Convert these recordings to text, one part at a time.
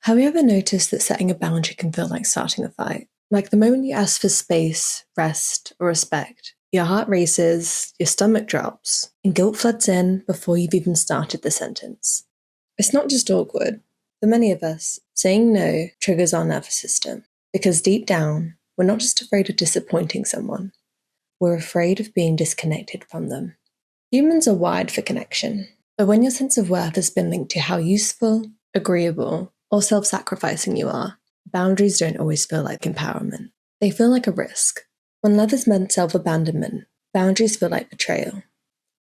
Have you ever noticed that setting a boundary can feel like starting a fight? Like the moment you ask for space, rest, or respect, your heart races, your stomach drops, and guilt floods in before you've even started the sentence. It's not just awkward. For many of us, saying no triggers our nervous system because deep down, we're not just afraid of disappointing someone, we're afraid of being disconnected from them. Humans are wired for connection, but when your sense of worth has been linked to how useful, agreeable, or self-sacrificing you are, boundaries don't always feel like empowerment. They feel like a risk. When love is meant self-abandonment, boundaries feel like betrayal.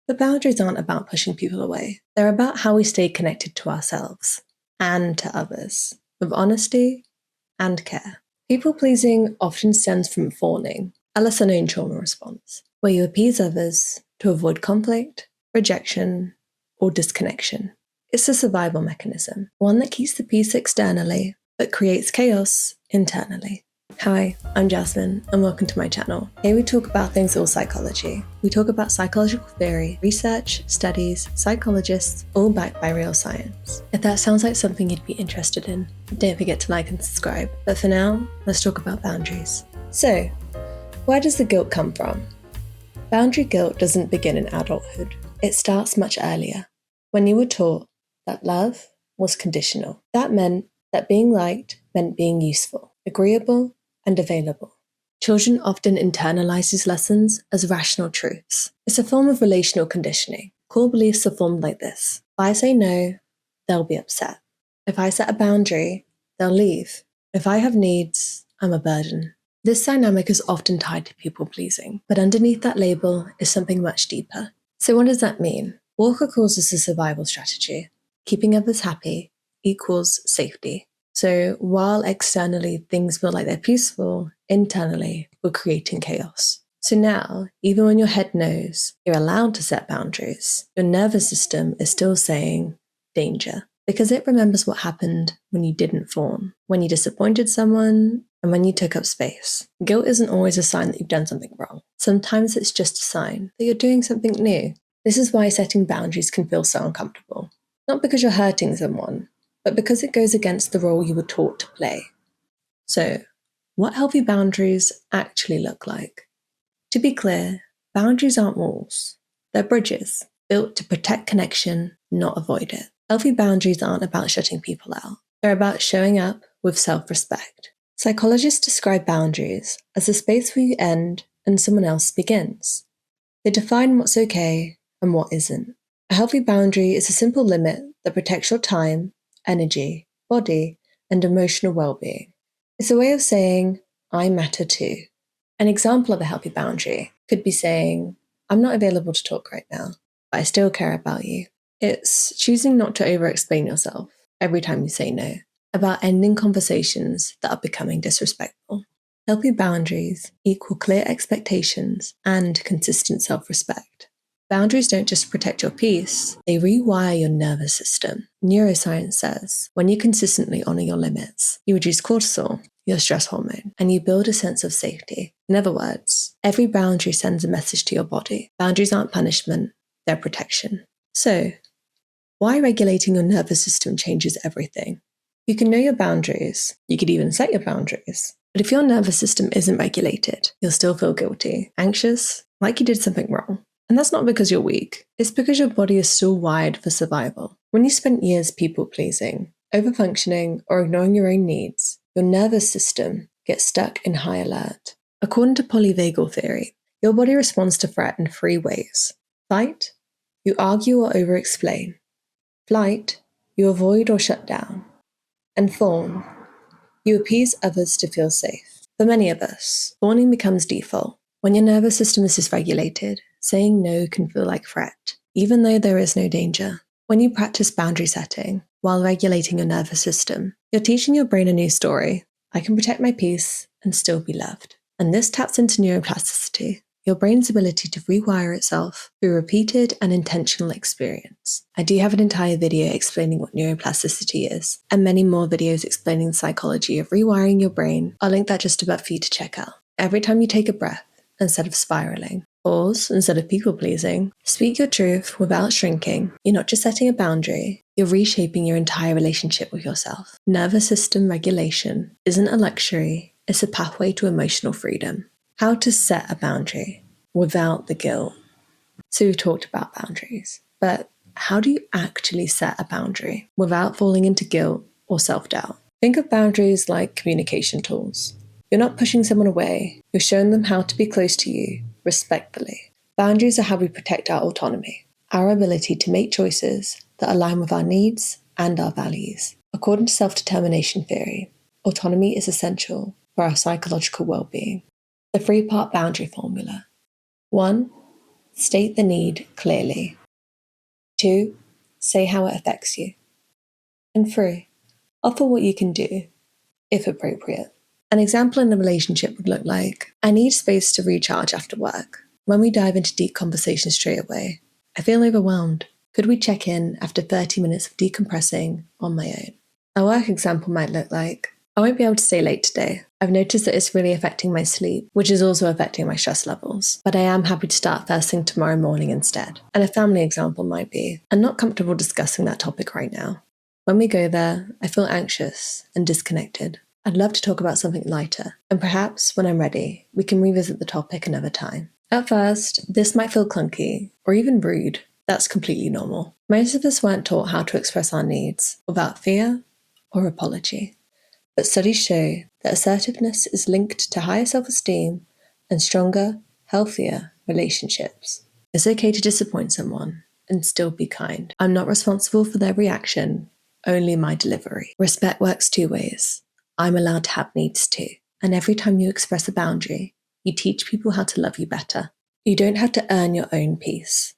But boundaries aren't about pushing people away. They're about how we stay connected to ourselves and to others, with honesty and care. People-pleasing often stems from fawning, a lesser-known trauma response, where you appease others to avoid conflict, rejection, or disconnection. It's a survival mechanism, one that keeps the peace externally, but creates chaos internally. Hi, I'm Jasmine, and welcome to my channel. Here we talk about things all psychology. We talk about psychological theory, research, studies, psychologists, all backed by real science. If that sounds like something you'd be interested in, don't forget to like and subscribe. But for now, let's talk about boundaries. So, where does the guilt come from? Boundary guilt doesn't begin in adulthood. It starts much earlier, when you were taught that love was conditional. That meant that being liked meant being useful, agreeable, and available. Children often internalize these lessons as rational truths. It's a form of relational conditioning. Core beliefs are formed like this. If I say no, they'll be upset. If I set a boundary, they'll leave. If I have needs, I'm a burden. This dynamic is often tied to people-pleasing, but underneath that label is something much deeper. So what does that mean? Walker calls this a survival strategy. Keeping others happy equals safety. So while externally things feel like they're peaceful, internally we're creating chaos. So now, even when your head knows you're allowed to set boundaries, your nervous system is still saying danger, because it remembers what happened when you didn't fawn, when you disappointed someone, and when you took up space. Guilt isn't always a sign that you've done something wrong. Sometimes it's just a sign that you're doing something new. This is why setting boundaries can feel so uncomfortable. Not because you're hurting someone, but because it goes against the role you were taught to play. So, what healthy boundaries actually look like? To be clear, boundaries aren't walls. They're bridges, built to protect connection, not avoid it. Healthy boundaries aren't about shutting people out. They're about showing up with self-respect. Psychologists describe boundaries as a space where you end and someone else begins. They define what's okay and what isn't. A healthy boundary is a simple limit that protects your time, energy, body, and emotional well-being. It's a way of saying, I matter too. An example of a healthy boundary could be saying, I'm not available to talk right now, but I still care about you. It's choosing not to over-explain yourself every time you say no, about ending conversations that are becoming disrespectful. Healthy boundaries equal clear expectations and consistent self-respect. Boundaries don't just protect your peace, they rewire your nervous system. Neuroscience says when you consistently honor your limits, you reduce cortisol, your stress hormone, and you build a sense of safety. In other words, every boundary sends a message to your body. Boundaries aren't punishment, they're protection. So, why regulating your nervous system changes everything? You can know your boundaries, you could even set your boundaries. But if your nervous system isn't regulated, you'll still feel guilty, anxious, like you did something wrong. And that's not because you're weak, it's because your body is still wired for survival. When you spent years people-pleasing, overfunctioning, or ignoring your own needs, your nervous system gets stuck in high alert. According to Polyvagal theory, your body responds to threat in 3 ways. Fight, you argue or over-explain. Flight, you avoid or shut down. And fawn, you appease others to feel safe. For many of us, fawning becomes default. When your nervous system is dysregulated, saying no can feel like threat, even though there is no danger. When you practice boundary setting while regulating your nervous system, you're teaching your brain a new story. I can protect my peace and still be loved. And this taps into neuroplasticity, your brain's ability to rewire itself through repeated and intentional experience. I do have an entire video explaining what neuroplasticity is, and many more videos explaining the psychology of rewiring your brain. I'll link that just above for you to check out. Every time you take a breath, instead of spiraling, Pause instead of people-pleasing. Speak your truth without shrinking. You're not just setting a boundary, you're reshaping your entire relationship with yourself. Nervous system regulation isn't a luxury, it's a pathway to emotional freedom. How to set a boundary without the guilt. So we've talked about boundaries, but how do you actually set a boundary without falling into guilt or self-doubt? Think of boundaries like communication tools. You're not pushing someone away, you're showing them how to be close to you respectfully. Boundaries are how we protect our autonomy, our ability to make choices that align with our needs and our values. According to self-determination theory, autonomy is essential for our psychological well-being. The 3-part boundary formula. 1. State the need clearly. 2. Say how it affects you. And 3. Offer what you can do, if appropriate. An example in a relationship would look like, I need space to recharge after work. When we dive into deep conversation straight away, I feel overwhelmed. Could we check in after 30 minutes of decompressing on my own? A work example might look like, I won't be able to stay late today. I've noticed that it's really affecting my sleep, which is also affecting my stress levels, but I am happy to start first thing tomorrow morning instead. And a family example might be, I'm not comfortable discussing that topic right now. When we go there, I feel anxious and disconnected. I'd love to talk about something lighter, and perhaps when I'm ready, we can revisit the topic another time. At first, this might feel clunky or even rude. That's completely normal. Most of us weren't taught how to express our needs without fear or apology. But studies show that assertiveness is linked to higher self-esteem and stronger, healthier relationships. It's okay to disappoint someone and still be kind. I'm not responsible for their reaction, only my delivery. Respect works 2 ways. I'm allowed to have needs too. And every time you express a boundary, you teach people how to love you better. You don't have to earn your own peace.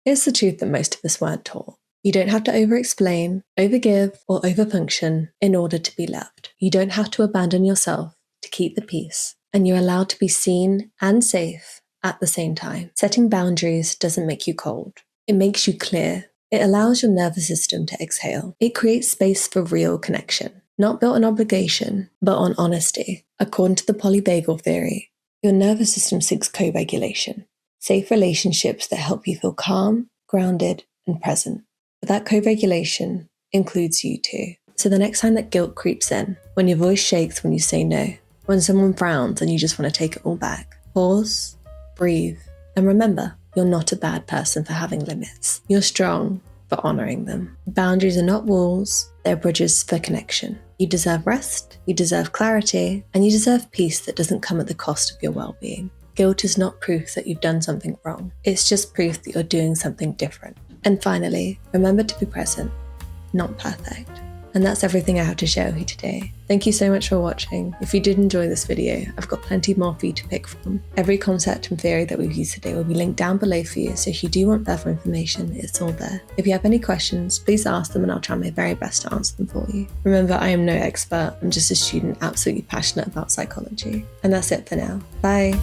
Here's the truth that most of us weren't taught. You don't have to over-explain, over-give, or over-function in order to be loved. You don't have to abandon yourself to keep the peace. And you're allowed to be seen and safe at the same time. Setting boundaries doesn't make you cold. It makes you clear. It allows your nervous system to exhale. It creates space for real connection. Not built on obligation, but on honesty. According to the Polyvagal theory, your nervous system seeks co-regulation, safe relationships that help you feel calm, grounded, and present. But that co-regulation includes you too. So the next time that guilt creeps in, when your voice shakes when you say no, when someone frowns and you just want to take it all back, pause, breathe, and remember, you're not a bad person for having limits. You're strong for honoring them. Boundaries are not walls, they're bridges for connection. You deserve rest, you deserve clarity, and you deserve peace that doesn't come at the cost of your well-being. Guilt is not proof that you've done something wrong. It's just proof that you're doing something different. And finally, remember to be present, not perfect. And that's everything I have to share with you today. Thank you so much for watching. If you did enjoy this video, I've got plenty more for you to pick from. Every concept and theory that we've used today will be linked down below for you, so if you do want further information, it's all there. If you have any questions, please ask them and I'll try my very best to answer them for you. Remember, I am no expert, I'm just a student absolutely passionate about psychology. And that's it for now. Bye.